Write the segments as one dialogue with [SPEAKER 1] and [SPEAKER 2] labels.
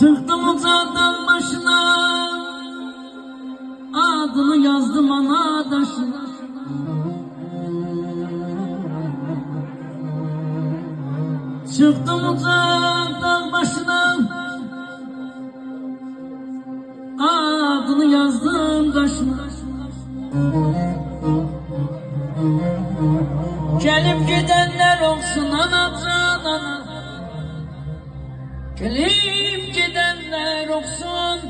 [SPEAKER 1] Çıktım ocağın başına, adını yazdım ana taşına. Çıktım ocağın başına, adını yazdım taşına. Gelip gidenler olsun anacan ana. Gelip gidenler olsun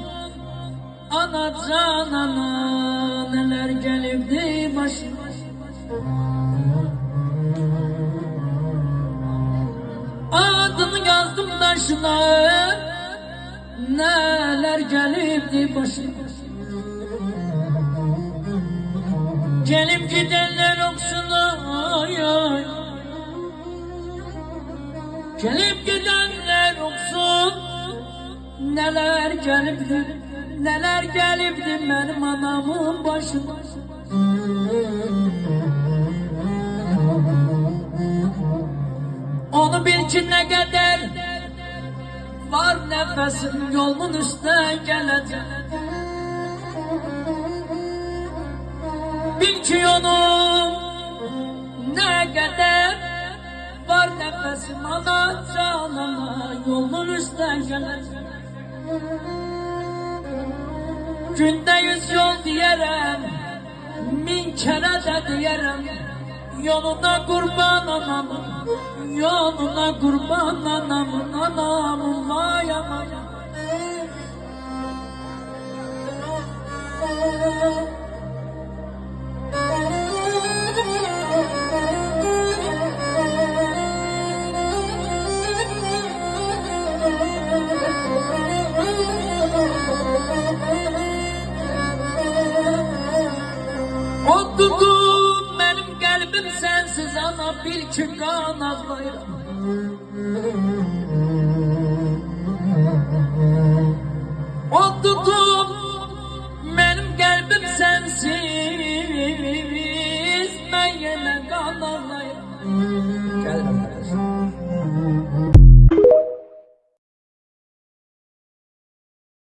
[SPEAKER 1] anacan ana. Neler gelipdi başıma. Adını yazdım taşına, neler gelipdi başıma. Gelip gidenler olsun ay ay. Gelip gidenler olsun, neler gelipdi, neler gelipdi benim anamın başına. Onu bil ki ne kadar var nefesim yolun üstüne gelecek. Bil ki onu ne kadar var nefesim ana canana yolun üstüne gelecek. Günde 100 yol diyerem, 1000 kere de diyerem. Yoluna kurban anamın, yoluna kurban anamın, anamın vay aman. O tutub benim kalbim sensiz ana bil ki kan ağlayıram. O tutub benim kalbim sensiz ben yine kan ağlayıram. Gel arkadaşlar.